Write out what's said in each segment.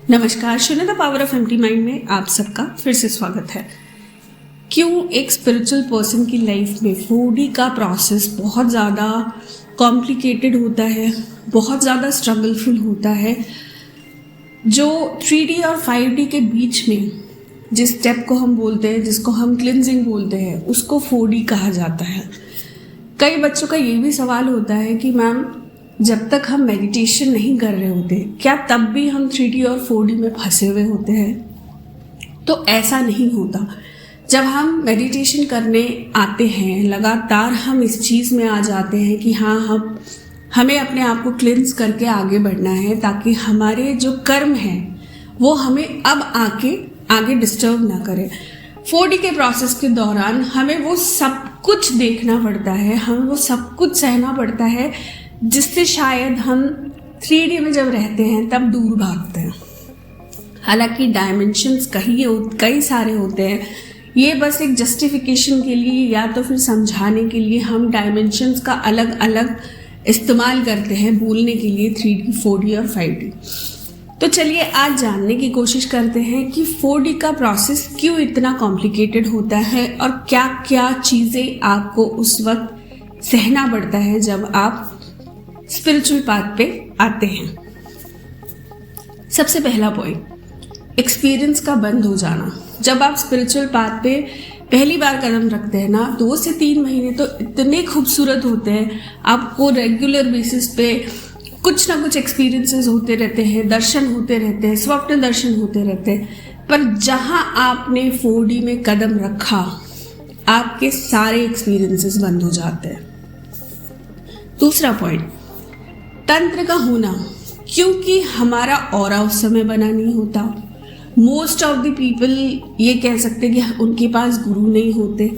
नमस्कार, शून्य the power of empty mind में आप सबका फिर से स्वागत है। क्यों एक स्पिरिचुअल पर्सन की लाइफ में 4D का प्रोसेस बहुत ज़्यादा कॉम्प्लिकेटेड होता है, बहुत ज़्यादा स्ट्रगलफुल होता है। जो 3D और 5D के बीच में जिस स्टेप को हम बोलते हैं, जिसको हम क्लिनजिंग बोलते हैं, उसको 4D कहा जाता है। कई बच्चों का ये भी सवाल होता है कि मैम, जब तक हम मेडिटेशन नहीं कर रहे होते, क्या तब भी हम 3D और 4D में फंसे हुए होते हैं? तो ऐसा नहीं होता। जब हम मेडिटेशन करने आते हैं, लगातार हम इस चीज़ में आ जाते हैं कि हाँ, हमें अपने आप को क्लिन्स करके आगे बढ़ना है, ताकि हमारे जो कर्म हैं वो हमें अब आगे डिस्टर्ब ना करें। 4D के प्रोसेस के दौरान हमें वो सब कुछ देखना पड़ता है, हमें वो सब कुछ सहना पड़ता है, जिससे शायद हम 3D में जब रहते हैं तब दूर भागते हैं। हालांकि डायमेंशंस कई सारे होते हैं, ये बस एक जस्टिफिकेशन के लिए या तो फिर समझाने के लिए हम डायमेंशंस का अलग अलग इस्तेमाल करते हैं बोलने के लिए, 3D, 4D और 5D। तो चलिए आज जानने की कोशिश करते हैं कि 4D का प्रोसेस क्यों इतना कॉम्प्लिकेटेड होता है और क्या क्या चीज़ें आपको उस वक्त सहना पड़ता है जब आप स्पिरिचुअल पाथ पे आते हैं। सबसे पहला पॉइंट, एक्सपीरियंस का बंद हो जाना। जब आप स्पिरिचुअल पाथ पे पहली बार कदम रखते हैं ना, 2 से 3 महीने तो इतने खूबसूरत होते हैं। आपको रेगुलर बेसिस पे कुछ ना कुछ एक्सपीरियंसेस होते रहते हैं, दर्शन होते रहते हैं, स्वप्न दर्शन होते रहते हैं। पर जहाँ आपने 4D में कदम रखा, आपके सारे एक्सपीरियंसेस बंद हो जाते हैं। दूसरा पॉइंट, तंत्र का होना। क्योंकि हमारा ऑरा उस समय बना नहीं होता। मोस्ट ऑफ द पीपल ये कह सकते हैं कि उनके पास गुरु नहीं होते।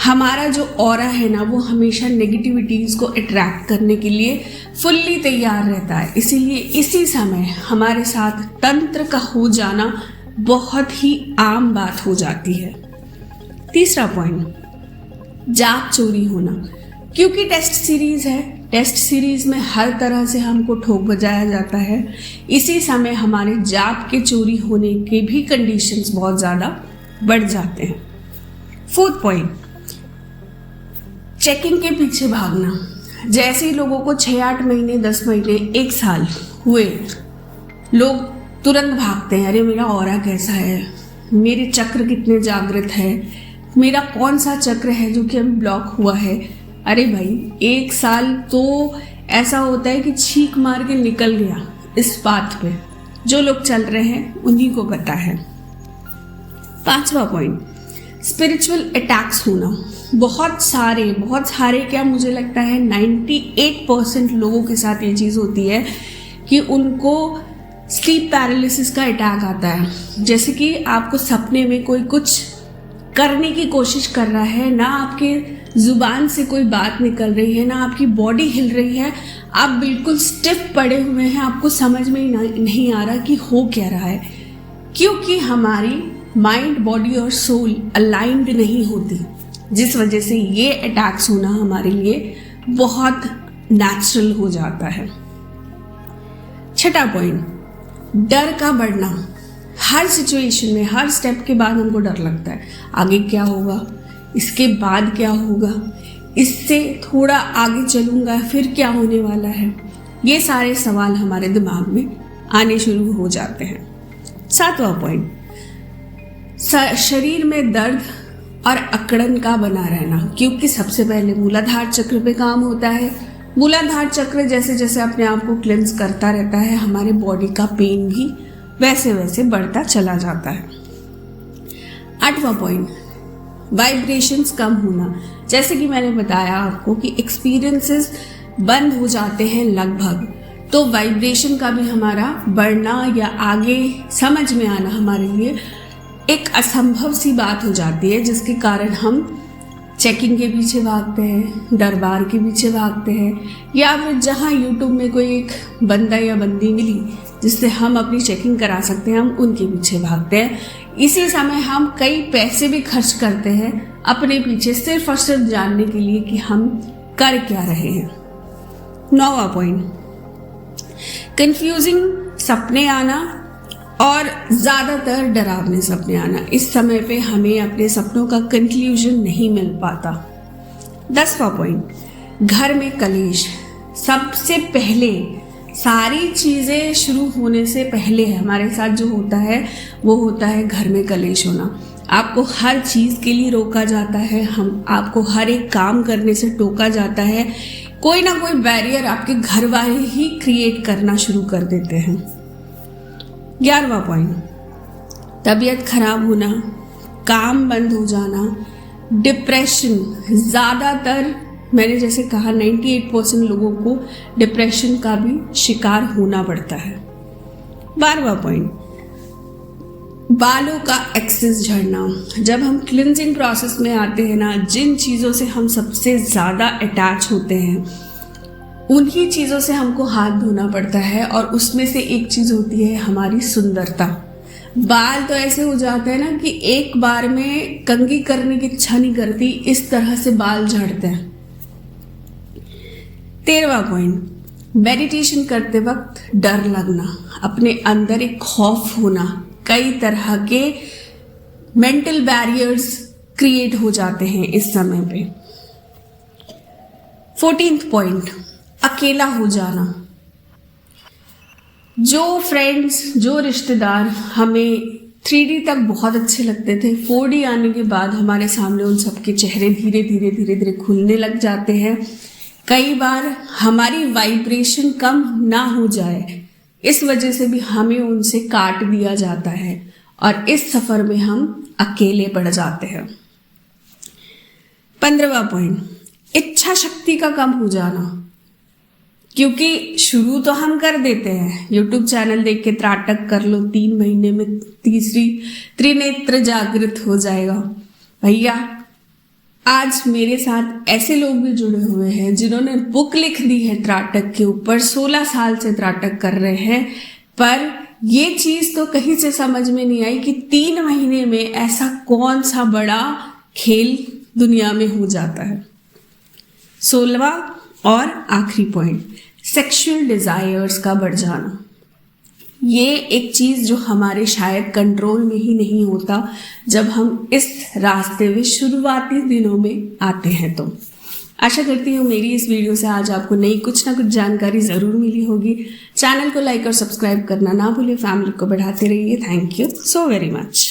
हमारा जो ऑरा है ना, वो हमेशा नेगेटिविटीज़ को अट्रैक्ट करने के लिए फुल्ली तैयार रहता है। इसीलिए इसी समय हमारे साथ तंत्र का हो जाना बहुत ही आम बात हो जाती है। तीसरा पॉइंट, जाप चोरी होना। क्योंकि टेस्ट सीरीज है, टेस्ट सीरीज में हर तरह से हमको ठोक बजाया जाता है। इसी समय हमारे जाप के चोरी होने के भी कंडीशंस बहुत ज़्यादा बढ़ जाते हैं। फोर्थ पॉइंट, चेकिंग के पीछे भागना। जैसे ही लोगों को 6-8 महीने, 10 महीने, 1 साल हुए, लोग तुरंत भागते हैं। अरे मेरा ऑरा कैसा है, मेरे चक्र कितने जागृत है, मेरा कौन सा चक्र है जो कि अभी ब्लॉक हुआ है। अरे भाई, 1 साल तो ऐसा होता है कि छींक मार के निकल गया इस बात पे। जो लोग चल रहे हैं उन्हीं को पता है। 5वां पॉइंट, स्पिरिचुअल अटैक्स होना। बहुत सारे क्या, मुझे लगता है 98% लोगों के साथ ये चीज़ होती है कि उनको स्लीप पैरालिसिस का अटैक आता है। जैसे कि आपको सपने में कोई कुछ करने की कोशिश कर रहा है, ना आपके जुबान से कोई बात निकल रही है, ना आपकी बॉडी हिल रही है, आप बिल्कुल स्टिफ पड़े हुए हैं, आपको समझ में नहीं आ रहा कि हो क्या रहा है। क्योंकि हमारी माइंड, बॉडी और सोल अलाइंड नहीं होती, जिस वजह से ये अटैक्स होना हमारे लिए बहुत नेचुरल हो जाता है। 6वां पॉइंट, डर का बढ़ना। हर सिचुएशन में, हर स्टेप के बाद हमको डर लगता है। आगे क्या होगा, इसके बाद क्या होगा, इससे थोड़ा आगे चलूँगा फिर क्या होने वाला है। ये सारे सवाल हमारे दिमाग में आने शुरू हो जाते हैं। 7वां पॉइंट, शरीर में दर्द और अकड़न का बना रहना। क्योंकि सबसे पहले मूलाधार चक्र पे काम होता है। मूलाधार चक्र जैसे जैसे अपने आप को क्लेंस करता रहता है, हमारे बॉडी का पेन भी वैसे वैसे बढ़ता चला जाता है। 8वां पॉइंट, वाइब्रेशंस कम होना। जैसे कि मैंने बताया आपको कि एक्सपीरियंसेस बंद हो जाते हैं लगभग, तो वाइब्रेशन का भी हमारा बढ़ना या आगे समझ में आना हमारे लिए एक असंभव सी बात हो जाती है, जिसके कारण हम चेकिंग के पीछे भागते हैं, दरबार के पीछे भागते हैं, या फिर जहाँ यूट्यूब में कोई एक बंदा या बंदी मिली जिससे हम अपनी चेकिंग करा सकते हैं, हम उनके पीछे भागते हैं। इसी समय हम कई पैसे भी खर्च करते हैं अपने पीछे, सिर्फ और सिर्फ जानने के लिए कि हम कर क्या रहे हैं। 9वां पॉइंट, कंफ्यूजिंग सपने आना और ज़्यादातर डरावने सपने आना। इस समय पे हमें अपने सपनों का कंक्लूजन नहीं मिल पाता। 10वां पॉइंट, घर में कलेश। सबसे पहले सारी चीज़ें शुरू होने से पहले हमारे साथ जो होता है वो होता है घर में कलेश होना। आपको हर चीज़ के लिए रोका जाता है, आपको हर एक काम करने से टोका जाता है। कोई ना कोई बैरियर आपके घर वाले ही क्रिएट करना शुरू कर देते हैं। 11वां पॉइंट, तबीयत खराब होना, काम बंद हो जाना, डिप्रेशन। ज़्यादातर मैंने जैसे कहा 98% लोगों को डिप्रेशन का भी शिकार होना पड़ता है। 12वां पॉइंट, बालों का एक्सेस झड़ना। जब हम क्लिनजिंग प्रोसेस में आते हैं ना, जिन चीज़ों से हम सबसे ज़्यादा अटैच होते हैं उन्हीं चीज़ों से हमको हाथ धोना पड़ता है, और उसमें से एक चीज़ होती है हमारी सुंदरता। बाल तो ऐसे हो जाते हैं ना कि एक बार में कंघी करने की इच्छा नहीं करती, इस तरह से बाल झड़ते हैं। 13वां पॉइंट, मेडिटेशन करते वक्त डर लगना, अपने अंदर एक खौफ होना, कई तरह के मेंटल बैरियर्स क्रिएट हो जाते हैं इस समय पे। 14th पॉइंट, अकेला हो जाना। जो फ्रेंड्स, जो रिश्तेदार हमें 3D तक बहुत अच्छे लगते थे, 4D आने के बाद हमारे सामने उन सबके चेहरे धीरे धीरे खुलने लग जाते हैं। कई बार हमारी वाइब्रेशन कम ना हो जाए, इस वजह से भी हमें उनसे काट दिया जाता है और इस सफ़र में हम अकेले पड़ जाते हैं। 15वां पॉइंट, इच्छा शक्ति का कम हो जाना। क्योंकि शुरू तो हम कर देते हैं, YouTube चैनल देख के त्राटक कर लो, 3 महीने में तीसरी त्रिनेत्र जागृत हो जाएगा। भैया आज मेरे साथ ऐसे लोग भी जुड़े हुए हैं जिन्होंने बुक लिख दी है त्राटक के ऊपर, 16 साल से त्राटक कर रहे हैं, पर ये चीज़ तो कहीं से समझ में नहीं आई कि 3 महीने में ऐसा कौन सा बड़ा खेल दुनिया में हो जाता है। 16वां और आखिरी पॉइंट, सेक्सुअल डिजायर्स का बढ़ जाना। ये एक चीज़ जो हमारे शायद कंट्रोल में ही नहीं होता जब हम इस रास्ते में शुरुआती दिनों में आते हैं। तो आशा करती हूँ मेरी इस वीडियो से आज आपको नई कुछ ना कुछ जानकारी ज़रूर मिली होगी। चैनल को लाइक और सब्सक्राइब करना ना भूलिए, फैमिली को बढ़ाते रहिए। Thank you so very much.